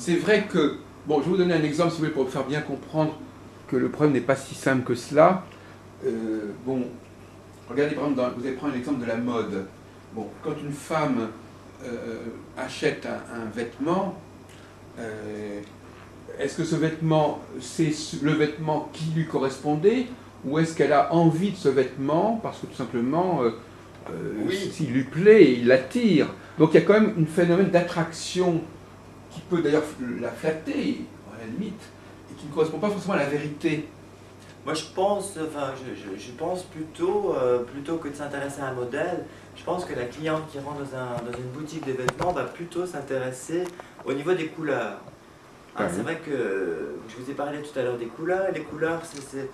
c'est vrai que, bon, je vais vous donner un exemple, si vous voulez, pour faire bien comprendre que le problème n'est pas si simple que cela. Bon, regardez, par exemple, vous allez prendre l'exemple de la mode. Bon, quand une femme achète un vêtement, euh, est-ce que ce vêtement, c'est le vêtement qui lui correspondait, ou est-ce qu'elle a envie de ce vêtement parce que tout simplement, Oui, s'il lui plaît, il l'attire. Donc il y a quand même un phénomène d'attraction qui peut d'ailleurs la flatter, à la limite, et qui ne correspond pas forcément à la vérité. moi je pense, enfin, je pense plutôt, plutôt que de s'intéresser à un modèle, je pense que la cliente qui rentre dans une boutique de vêtements va plutôt s'intéresser au niveau des couleurs. Ah Hein, c'est oui. vrai que je vous ai parlé tout à l'heure des couleurs. Les couleurs, c'est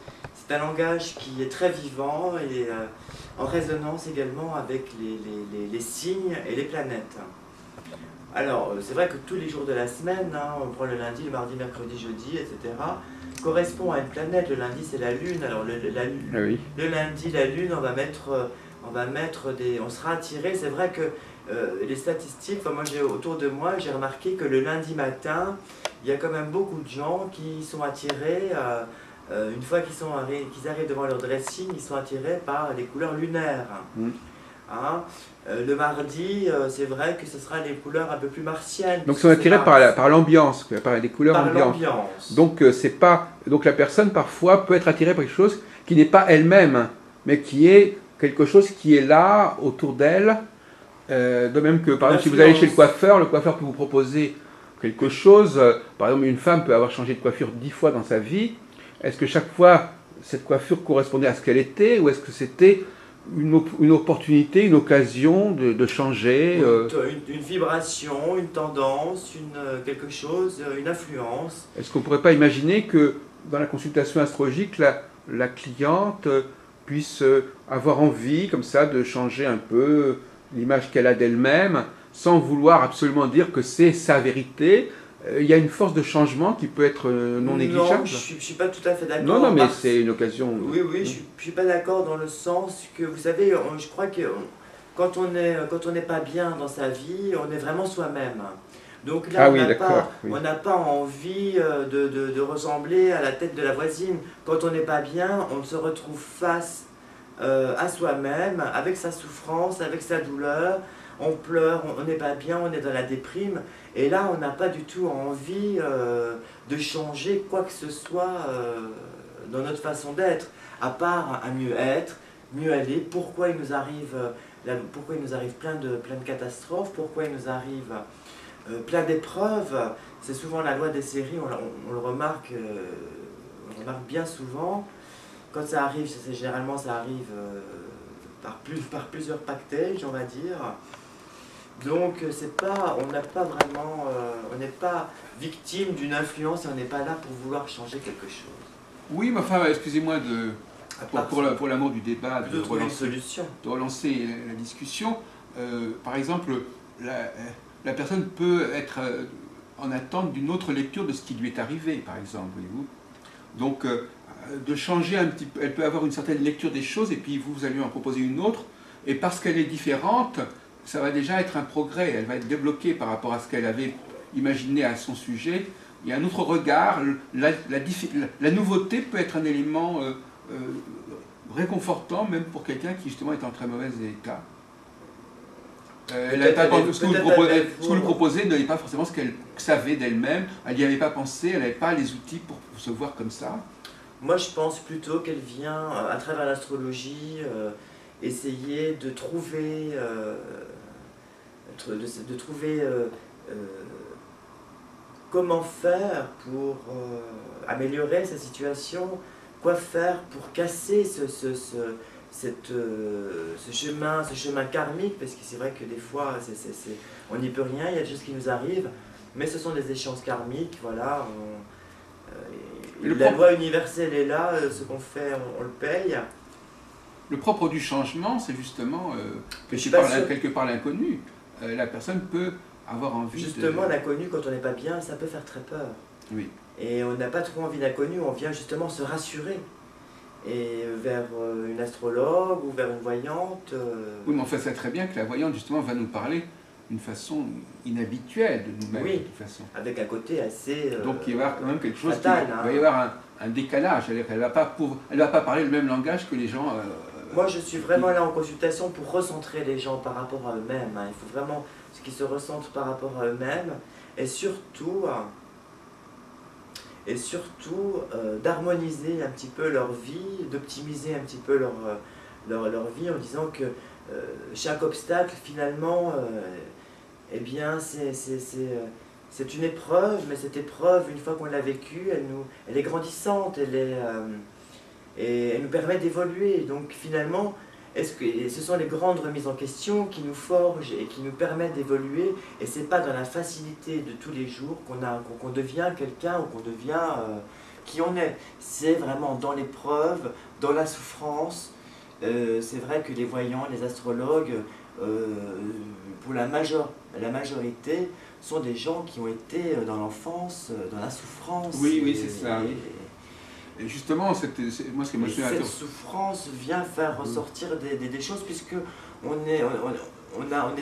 un langage qui est très vivant et en résonance également avec les signes et les planètes. Alors, c'est vrai que tous les jours de la semaine, hein, on prend le lundi, le mardi, mercredi, jeudi, etc., correspond à une planète. Le lundi, c'est la Lune. Alors, Ah oui. le lundi, la Lune, on va mettre on sera attiré. C'est vrai que les statistiques, enfin, moi, autour de moi, j'ai remarqué que le lundi matin, il y a quand même beaucoup de gens qui sont attirés, une fois qu'ils arrivent devant leur dressing, ils sont attirés par les couleurs lunaires. Mm. Hein. Le mardi, c'est vrai que ce sera les couleurs un peu plus martiennes, Donc ils puisque sont c'est attirés Mars. par l'ambiance, par des couleurs Par ambiantes. l'ambiance. Donc c'est pas, donc la personne parfois peut être attirée par quelque chose qui n'est pas elle-même, mais qui est quelque chose qui est là autour d'elle. De même que, par Une exemple, si vous allez chez influence. le coiffeur peut vous proposer quelque chose. Par exemple, une femme peut avoir changé de coiffure 10 fois dans sa vie. Est-ce que chaque fois, cette coiffure correspondait à ce qu'elle était, ou est-ce que c'était une opportunité, une occasion de changer Une vibration, une tendance, quelque chose, une influence. Est-ce qu'on ne pourrait pas imaginer que dans la consultation astrologique, la cliente puisse avoir envie, comme ça, de changer un peu l'image qu'elle a d'elle-même, sans vouloir absolument dire que c'est sa vérité? Il y a une force de changement qui peut être non Non, négligeable. je suis pas tout à fait Non, non, d'accord. mais c'est une occasion. Oui, oui, je suis pas d'accord dans le sens que, vous savez, je crois que quand on n'est pas bien dans sa vie, on est vraiment soi-même. Donc là, Ah oui, d'accord. Oui. on n'a pas envie de ressembler à la tête de la voisine. Quand on n'est pas bien, on se retrouve face à soi-même, avec sa souffrance, avec sa douleur. On pleure, on n'est pas bien, on est dans la déprime. Et là, on n'a pas du tout envie de changer quoi que ce soit dans notre façon d'être, à part à mieux être, mieux aller. Pourquoi il nous arrive plein de catastrophes, pourquoi il nous arrive plein d'épreuves. C'est souvent la loi des séries, on le remarque, on remarque bien souvent. Quand ça arrive, généralement ça arrive par plusieurs pactages, on va dire. Donc on n'a pas vraiment, on n'est pas victime d'une influence et on n'est pas là pour vouloir changer quelque chose. Oui, mais enfin, excusez-moi À part ça, pour l'amour du débat, plutôt trouver une solution. de relancer la discussion. Par exemple, la, la personne peut être en attente d'une autre lecture de ce qui lui est arrivé, par exemple, voyez-vous. Donc, de changer un petit peu, elle peut avoir une certaine lecture des choses, et puis vous allez lui en proposer une autre, et parce qu'elle est différente, ça va déjà être un progrès, elle va être débloquée par rapport à ce qu'elle avait imaginé à son sujet. Il y a un autre regard, la nouveauté peut être un élément réconfortant, même pour quelqu'un qui justement est en très mauvais état. Ce que vous lui proposez n'est pas forcément ce qu'elle savait d'elle-même, elle n'y avait pas pensé, elle n'avait pas les outils pour se voir comme ça. Moi, je pense plutôt qu'elle vient, à travers l'astrologie, essayer de trouver, de trouver euh, comment faire pour améliorer sa situation, quoi faire pour casser ce chemin karmique, parce que c'est vrai que des fois, on n'y peut rien, il y a des choses qui nous arrivent, mais ce sont des échéances karmiques, voilà. La loi universelle est là, ce qu'on fait, on le paye. Le propre du changement, c'est justement quelque part l'inconnu. La personne peut avoir envie justement, l'inconnu, quand on n'est pas bien, ça peut faire très peur. Oui. Et on n'a pas trop envie d'inconnu, on vient justement se rassurer. Et vers une astrologue ou vers une voyante. Oui, mais on fait ça très bien que la voyante, justement, va nous parler d'une façon inhabituelle de nous-mêmes, Oui, de toute façon. avec un côté assez Donc il va y avoir quand même quelque chose, fatal, il va y avoir un décalage, c'est-à-dire qu'elle ne va pas parler le même langage que les gens... Moi, je suis vraiment là en consultation pour recentrer les gens par rapport à eux-mêmes. Il faut vraiment qu'ils se recentrent par rapport à eux-mêmes et surtout d'harmoniser un petit peu leur vie, d'optimiser un petit peu leur vie en disant que chaque obstacle, finalement, eh bien, c'est une épreuve, mais cette épreuve, une fois qu'on l'a vécue, elle est grandissante, et elle nous permet d'évoluer. Donc finalement, ce sont les grandes remises en question qui nous forgent et qui nous permettent d'évoluer, et c'est pas dans la facilité de tous les jours qu'on devient quelqu'un ou qu'on devient qui on est. C'est vraiment dans l'épreuve, dans la souffrance. C'est vrai que les voyants, les astrologues, pour la majorité, sont des gens qui ont été dans l'enfance, dans la souffrance. Oui, oui, c'est ça. Et justement, moi ce qui me cette souffrance vient faire ressortir des choses, puisque on est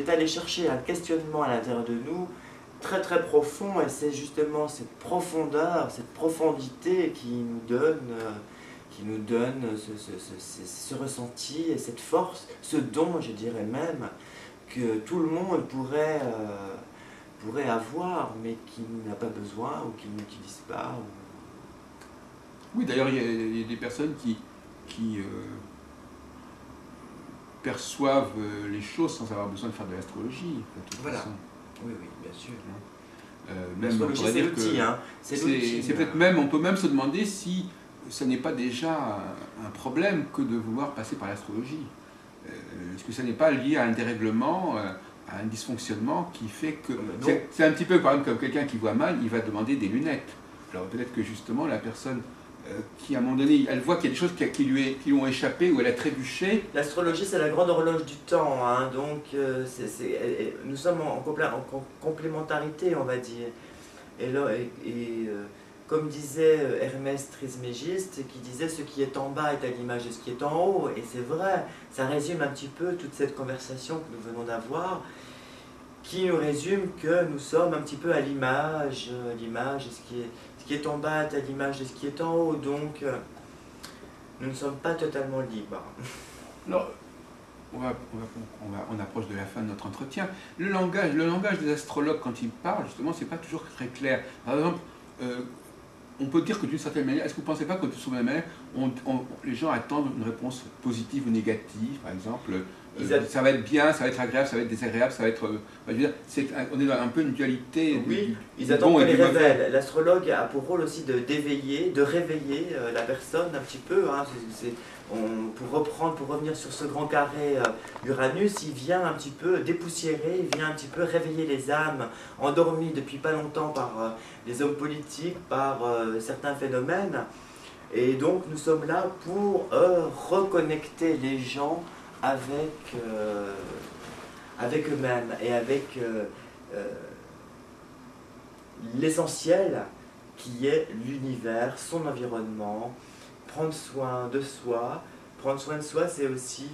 allé chercher un questionnement à l'intérieur de nous très très profond, et c'est justement cette profondeur, cette profondité qui nous donne ce ressenti et cette force, ce don, je dirais même, que tout le monde pourrait avoir, mais qui n'a pas besoin ou qui n'utilise pas. Oui, d'ailleurs, il y a des personnes qui perçoivent les choses sans avoir besoin de faire de l'astrologie, de toute façon. Oui, oui, bien sûr. L'astrologie, c'est l'outil, hein. C'est peut-être même, on peut même se demander si ce n'est pas déjà un problème que de vouloir passer par l'astrologie. Est-ce que ça n'est pas lié à un dérèglement, à un dysfonctionnement qui fait que... C'est un petit peu, par exemple, comme quelqu'un qui voit mal, il va demander des lunettes. Alors peut-être que justement la personne qui à un moment donné, elle voit qu'il y a des choses qui lui ont échappé ou elle a trébuché. L'astrologie, c'est la grande horloge du temps, hein, donc nous sommes en complémentarité, on va dire. Comme disait Hermès Trismégiste, qui disait ce qui est en bas est à l'image de ce qui est en haut, et c'est vrai, ça résume un petit peu toute cette conversation que nous venons d'avoir, qui nous résume que nous sommes un petit peu à l'image, ce qui est en bas est à l'image de ce qui est en haut, donc nous ne sommes pas totalement libres. Alors, on approche de la fin de notre entretien. Le langage des astrologues, quand ils parlent, justement, c'est pas toujours très clair. Par exemple, on peut dire que d'une certaine manière, est-ce que vous ne pensez pas que de toute manière, les gens attendent une réponse positive ou négative, par exemple ça va être bien, ça va être agréable, ça va être désagréable, ça va être... on est dans un peu une dualité. Oui, ils attendent qu'on les révèle. L'astrologue a pour rôle aussi d'éveiller, de réveiller la personne un petit peu. Hein. Pour revenir sur ce grand carré Uranus, il vient un petit peu dépoussiérer, il vient un petit peu réveiller les âmes endormies depuis pas longtemps par les hommes politiques, par certains phénomènes. Et donc nous sommes là pour reconnecter les gens avec eux-mêmes et avec l'essentiel qui est l'univers, son environnement, prendre soin de soi. Prendre soin de soi, c'est aussi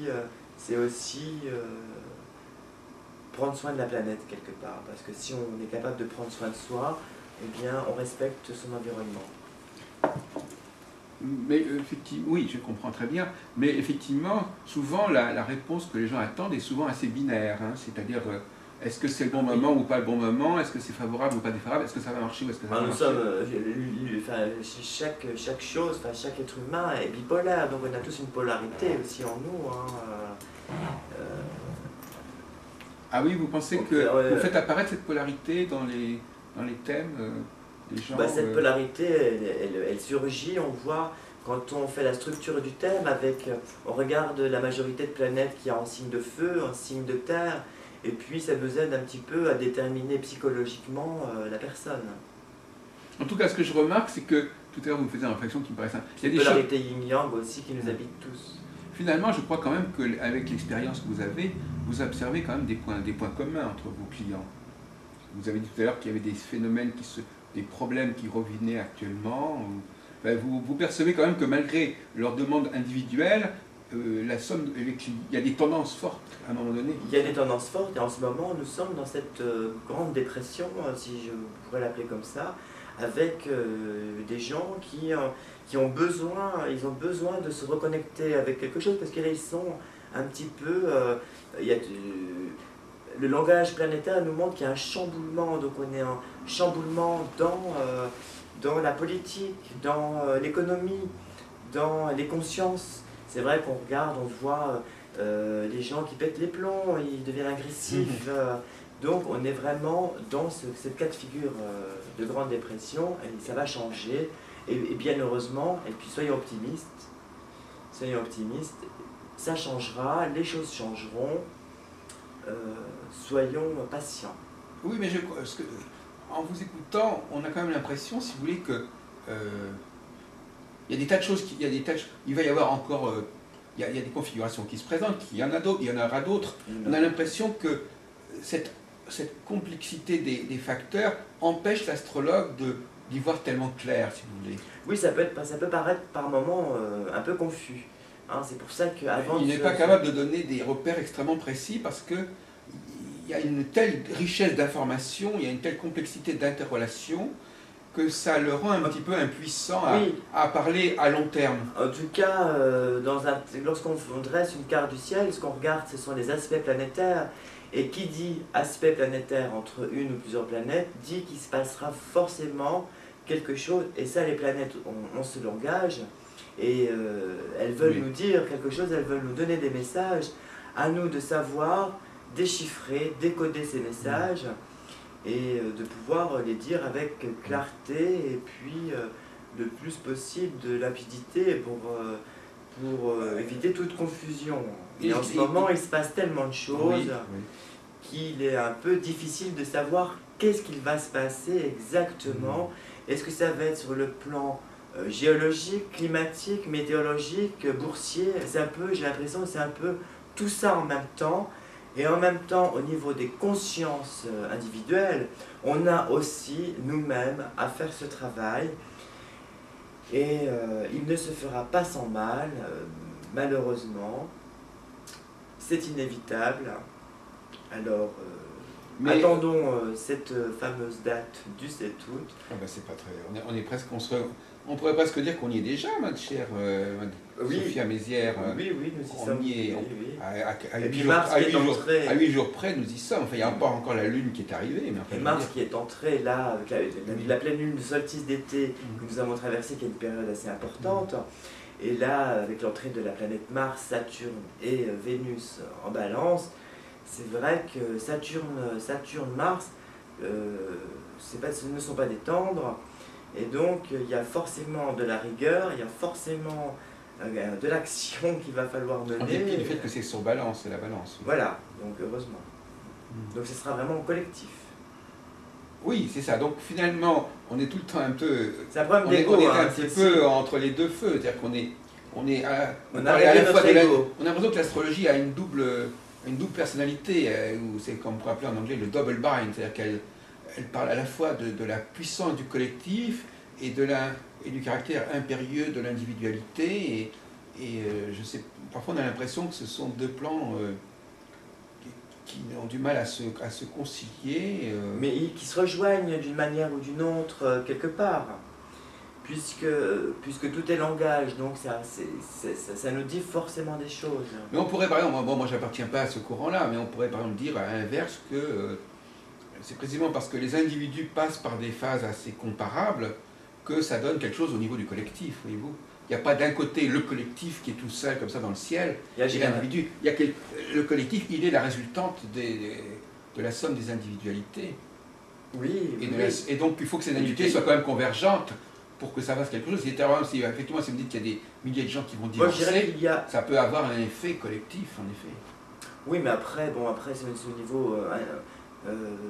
prendre soin de la planète quelque part, parce que si on est capable de prendre soin de soi, eh bien on respecte son environnement. Mais effectivement, oui, je comprends très bien, mais effectivement, souvent la réponse que les gens attendent est souvent assez binaire, hein, c'est-à-dire est-ce que c'est le bon moment ou pas le bon moment, est-ce que c'est favorable ou pas défavorable, est-ce que ça va marcher ou est-ce que ça va marcher. Chaque chose, chaque être humain est bipolaire, donc on a tous une polarité aussi en nous. Hein, Ah oui, vous pensez que vous faites apparaître cette polarité dans les thèmes des gens Cette polarité, elle surgit, on voit quand on fait la structure du thème, on regarde la majorité de planètes qui est en signe de feu, en signe de terre, et puis ça nous aide un petit peu à déterminer psychologiquement la personne. En tout cas, ce que je remarque, c'est que tout à l'heure vous me faisiez une réflexion qui me paraît simple. Il y a des polarité yin-yang aussi qui nous habitent tous. Finalement, je crois quand même qu'avec l'expérience que vous avez, vous observez quand même des points communs entre vos clients. Vous avez dit tout à l'heure qu'il y avait des phénomènes, des problèmes qui revenaient actuellement. Vous percevez quand même que malgré leurs demandes individuelles, la somme, il y a des tendances fortes à un moment donné. Il y a des tendances fortes et en ce moment nous sommes dans cette grande dépression, si je pourrais l'appeler comme ça, avec des gens qui ont besoin de se reconnecter avec quelque chose parce que là ils sont un petit peu... il y a le langage planétaire nous montre qu'il y a un chamboulement, donc on est en chamboulement dans la politique, dans l'économie, dans les consciences. C'est vrai qu'on regarde, on voit les gens qui pètent les plombs, ils deviennent agressifs. Donc on est vraiment dans cette cas de figure de grande dépression, et ça va changer, et bien heureusement, et puis soyons optimistes, ça changera, les choses changeront, soyons patients. Oui, mais en vous écoutant, on a quand même l'impression, si vous voulez, que il y a des tas de choses, il va y avoir encore, il y a des configurations qui se présentent, il y en a d'autres, il y en aura d'autres. On a l'impression que cette complexité des facteurs empêche l'astrologue d'y voir tellement clair, si vous voulez. Oui, ça peut paraître par moments un peu confus. Hein, c'est pour ça qu'avant... Il n'est pas capable de donner des repères extrêmement précis parce que il y a une telle richesse d'informations, il y a une telle complexité d'interrelations que ça le rend un petit peu impuissant à parler à long terme. En tout cas, lorsqu'on dresse une carte du ciel, ce qu'on regarde, ce sont les aspects planétaires. Et qui dit aspect planétaire entre une ou plusieurs planètes, dit qu'il se passera forcément quelque chose. Et ça, les planètes ont ce langage. Et elles veulent nous dire quelque chose, elles veulent nous donner des messages. À nous de savoir déchiffrer, décoder ces messages et de pouvoir les dire avec clarté et puis le plus possible de limpidité pour éviter toute confusion. Et en ce moment, il se passe tellement de choses qu'il est un peu difficile de savoir qu'est-ce qu'il va se passer exactement. Est-ce que ça va être sur le plan géologique, climatique, météorologique, boursier? J'ai l'impression que c'est un peu tout ça en même temps. Et en même temps, au niveau des consciences individuelles, on a aussi nous-mêmes à faire ce travail. Et il ne se fera pas sans mal, malheureusement. C'est inévitable. Alors, attendons cette fameuse date du 7 août. Ah ben c'est pas très... On est presque... On pourrait presque dire qu'on y est déjà, ma chère Sophia Mézières. Oui, nous y sommes. Y est, Et à 8 jours près, nous y sommes. Enfin, il n'y a pas encore la Lune qui est arrivée. Mais enfin, et Mars qui est entré là, avec la pleine Lune du solstice d'été que nous avons traversé, qui est une période assez importante. Et là, avec l'entrée de la planète Mars, Saturne et Vénus en balance, c'est vrai que Saturne, Mars, ce ne sont pas des tendres. Et donc, il y a forcément de la rigueur, il y a forcément de l'action qu'il va falloir mener. En dépit du fait que c'est sur balance, c'est la balance. Oui. Voilà, donc heureusement. Donc ce sera vraiment collectif. Oui, c'est ça. Donc finalement, on est tout le temps un peu... C'est un problème d'égo. On est un petit peu entre les deux feux. C'est-à-dire qu'on est... On a l'impression que l'astrologie a une double personnalité, ou c'est comme on pourrait appeler en anglais le double bind. C'est-à-dire qu'elle parle à la fois de la puissance du collectif et du caractère impérieux de l'individualité. Et je sais, parfois on a l'impression que ce sont deux plans qui ont du mal à se concilier. Mais qui se rejoignent d'une manière ou d'une autre quelque part. Puisque tout est langage, donc ça nous dit forcément des choses. Mais on pourrait par exemple, moi j'appartiens pas à ce courant-là, mais on pourrait par exemple dire à l'inverse que c'est précisément parce que les individus passent par des phases assez comparables que ça donne quelque chose au niveau du collectif, voyez-vous. Il n'y a pas d'un côté le collectif qui est tout seul comme ça dans le ciel, et l'individu. Le collectif, il est la résultante de la somme des individualités. Oui. Et donc il faut que ces individualités soient quand même convergentes pour que ça fasse quelque chose. Si effectivement, si vous me dites qu'il y a des milliers de gens qui vont divorcer, ça peut avoir un effet collectif, en effet. Oui, mais après c'est au niveau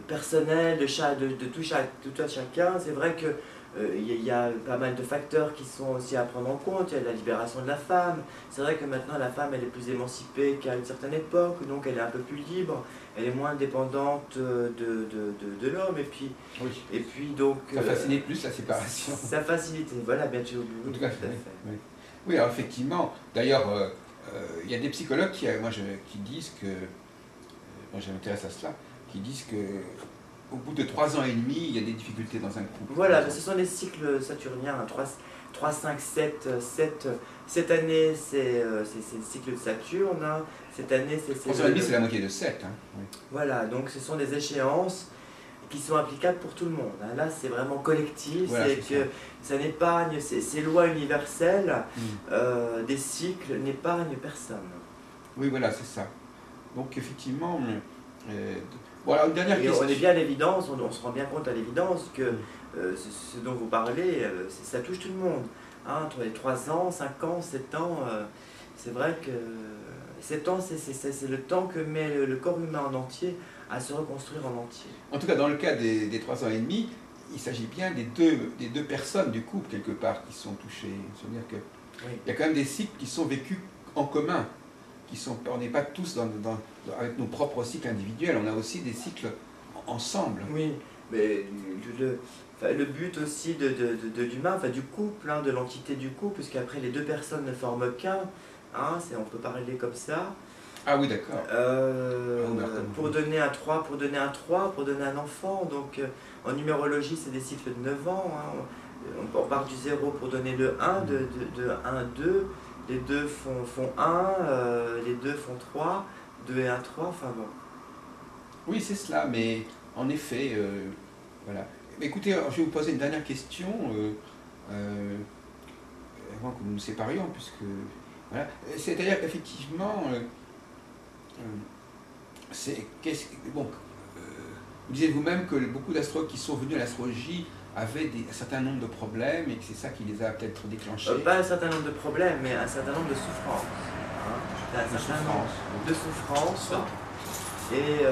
personnel, de tout à chacun. C'est vrai que il y a pas mal de facteurs qui sont aussi à prendre en compte. Il y a la libération de la femme. C'est vrai que maintenant la femme elle est plus émancipée qu'à une certaine époque, donc elle est un peu plus libre, elle est moins dépendante de l'homme. Et puis donc... Ça facilite plus la séparation. Ça facilite, voilà, bien sûr. Tout à fait. Oui, alors effectivement, d'ailleurs, il y a des psychologues qui disent que, moi je m'intéresse à cela, qui disent que au bout de 3 ans et demi, il y a des difficultés dans un couple. Voilà, ce sont les cycles saturniens, hein, 3, 5, 7, 7. Cette année, c'est le cycle de Saturne. Hein. Cette année, c'est... 3 ans et demi, c'est la moitié de 7. Hein. Oui. Voilà, donc ce sont des échéances qui sont applicables pour tout le monde. Hein. Là, c'est vraiment collectif, Voilà, c'est que ça n'épargne, ces lois universelles des cycles n'épargnent personne. Oui, voilà, c'est ça. Donc, effectivement, voilà, une dernière question. On est bien à l'évidence, on se rend bien compte à l'évidence que ce dont vous parlez, ça touche tout le monde. Hein, entre les 3 ans, 5 ans, 7 ans, c'est vrai que 7 ans, c'est le temps que met le corps humain en entier à se reconstruire en entier. En tout cas, dans le cas des 3 ans et demi, il s'agit bien des deux personnes du couple, quelque part, qui sont touchées. C'est-à-dire qu'il y a quand même des cycles qui sont vécus en commun. On n'est pas tous avec nos propres cycles individuels, on a aussi des cycles ensemble. Oui, mais le but aussi de l'humain, enfin du couple, hein, de l'entité du couple, puisqu'après les deux personnes ne forment qu'un, hein, on peut parler comme ça. Ah oui, d'accord. Pour donner un 3, pour donner un enfant, donc en numérologie c'est des cycles de 9 ans, hein. On part du 0 pour donner le 1, de 1, 2, les 2 font 1, les 2 font 3, 2 et 1, 3, enfin bon. Oui, c'est cela, mais en effet, voilà. Écoutez, je vais vous poser une dernière question, avant que nous nous séparions, puisque... Voilà. C'est-à-dire qu'effectivement, bon, vous disiez vous-même que beaucoup d'astrologues qui sont venus à l'astrologie avaient un certain nombre de problèmes et que c'est ça qui les a peut-être déclenchés. Pas un certain nombre de problèmes, mais un certain nombre de souffrances. Hein. Un certain nombre de souffrances. Et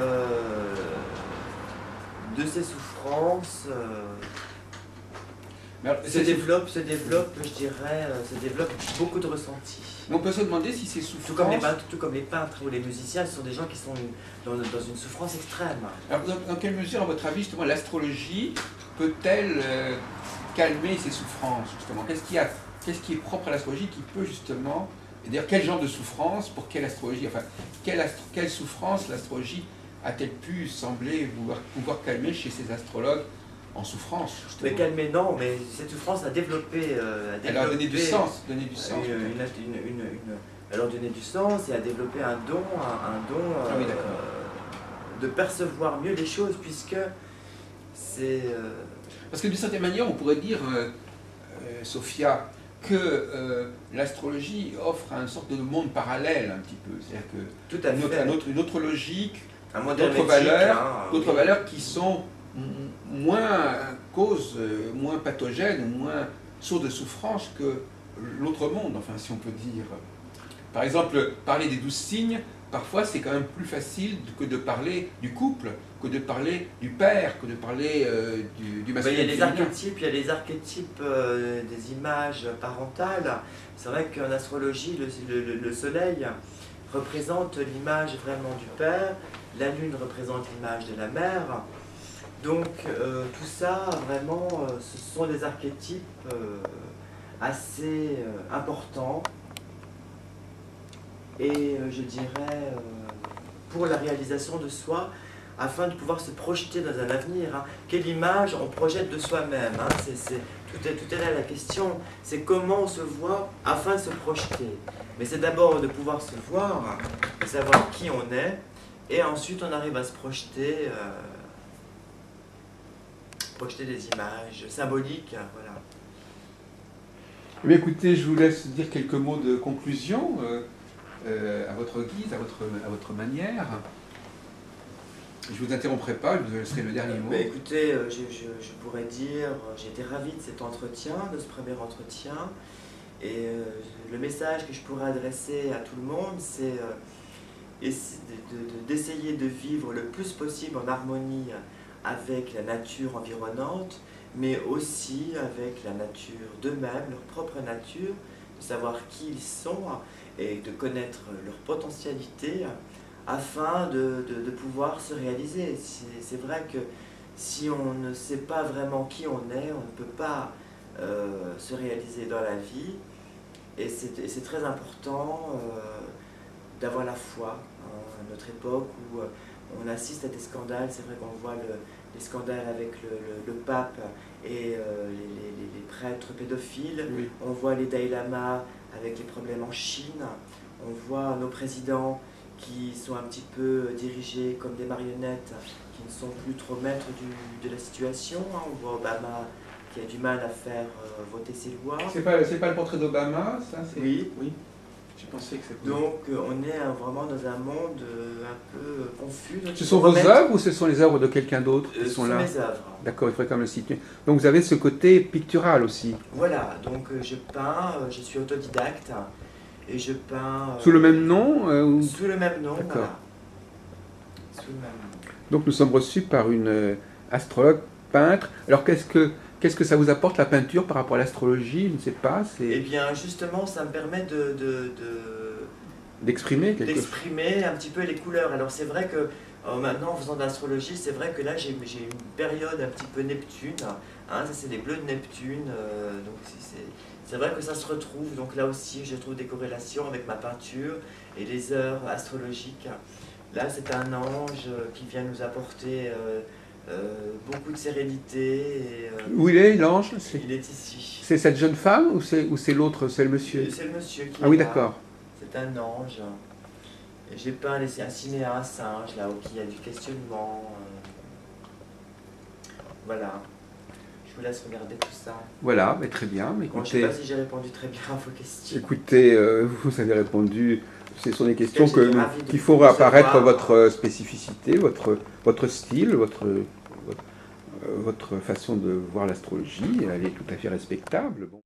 de ces souffrances se développe, je dirais, beaucoup de ressentis. Mais on peut se demander si ces souffrances... Tout comme les peintres ou les musiciens, ce sont des gens qui sont dans une souffrance extrême. Alors, dans quelle mesure, à votre avis, justement, l'astrologie peut-elle calmer ces souffrances, justement? Qu'est-ce qui est propre à l'astrologie qui peut, justement... C'est-à-dire, quel genre de souffrance, pour quelle astrologie, enfin, quelle souffrance l'astrologie a-t-elle pu sembler pouvoir calmer chez ces astrologues en souffrance, justement? Mais calmer, non, mais cette souffrance a développé... Elle a donné du sens. Elle a donné du sens et a développé un don oui, de percevoir mieux les choses, puisque c'est... Parce que d'une certaine manière, on pourrait dire, Sophia, que l'astrologie offre une sorte de monde parallèle, un petit peu. C'est-à-dire que une autre logique, d'autres valeurs qui sont moins causes, moins pathogènes, moins sources de souffrance que l'autre monde, enfin, si on peut dire. Par exemple, parler des 12 signes, parfois c'est quand même plus facile que de parler du couple, que de parler du père, que de parler du masculin. Il y a les archétypes des images parentales. C'est vrai qu'en astrologie, le soleil représente l'image vraiment du père, la lune représente l'image de la mère. Donc tout ça, vraiment, ce sont des archétypes assez importants. Et je dirais, pour la réalisation de soi, afin de pouvoir se projeter dans un avenir. Hein. Quelle image on projette de soi-même, hein. Tout est là la question, c'est comment on se voit afin de se projeter. Mais c'est d'abord de pouvoir se voir, de savoir qui on est, et ensuite on arrive à se projeter, projeter des images symboliques, voilà. Eh bien, écoutez, je vous laisse dire quelques mots de conclusion. À votre guise, à votre manière. Je ne vous interromprai pas, je vous laisserai le dernier mot. Écoutez, je pourrais dire, j'ai été ravi de cet entretien, de ce premier entretien, et le message que je pourrais adresser à tout le monde, c'est d'essayer de vivre le plus possible en harmonie avec la nature environnante, mais aussi avec la nature d'eux-mêmes, leur propre nature, de savoir qui ils sont, et de connaître leur potentialité afin de pouvoir se réaliser. C'est vrai que si on ne sait pas vraiment qui on est, on ne peut pas se réaliser dans la vie. Et c'est très important d'avoir la foi, hein, à notre époque où on assiste à des scandales. C'est vrai qu'on voit les scandales avec le pape et les prêtres pédophiles. Oui. On voit les Dalai Lama avec les problèmes en Chine. On voit nos présidents qui sont un petit peu dirigés comme des marionnettes, qui ne sont plus trop maîtres de la situation. Hein. On voit Obama qui a du mal à faire voter ses lois. C'est pas le portrait d'Obama, ça? Oui. Oui. J'ai pensé que c'était... Donc on est vraiment dans un monde un peu confus. Donc Ce sont vos œuvres ou ce sont les œuvres de quelqu'un d'autre qui ce sont sont là? mes œuvres. D'accord, il faudrait quand même le situer. Donc vous avez ce côté pictural aussi. Voilà, donc je peins, je suis autodidacte et je peins... Sous le même nom ou... Sous le même nom, D'accord. voilà. Sous le même nom. Donc nous sommes reçus par une astrologue, peintre. Alors qu'est-ce que ça vous apporte la peinture par rapport à l'astrologie? Je ne sais pas. Eh bien justement, ça me permet D'exprimer quelque chose. d'exprimer un petit peu les couleurs. Alors c'est vrai que maintenant en faisant de l'astrologie, c'est vrai que là j'ai une période un petit peu Neptune, hein, ça c'est les bleus de Neptune, donc c'est vrai que ça se retrouve, donc là aussi je trouve des corrélations avec ma peinture et les heures astrologiques. Là c'est un ange qui vient nous apporter beaucoup de sérénité. Et, Où il est, l'ange? il est ici. C'est cette jeune femme ou c'est l'autre, c'est le monsieur? C'est le monsieur qui est Ah oui, là. d'accord. C'est un ange. Et j'ai peint un cinéa, un singe, là, où il y a du questionnement. Voilà. Je vous laisse regarder tout ça. Voilà, mais très bien. Mais Bon, je ne écoutez, sais pas si j'ai répondu très bien à vos questions. écoutez, vous avez répondu. Ce sont des questions J'étais ravie de qu'il vous faut apparaître recevoir. votre spécificité, votre style, votre façon de voir l'astrologie. Elle est tout à fait respectable. Bon.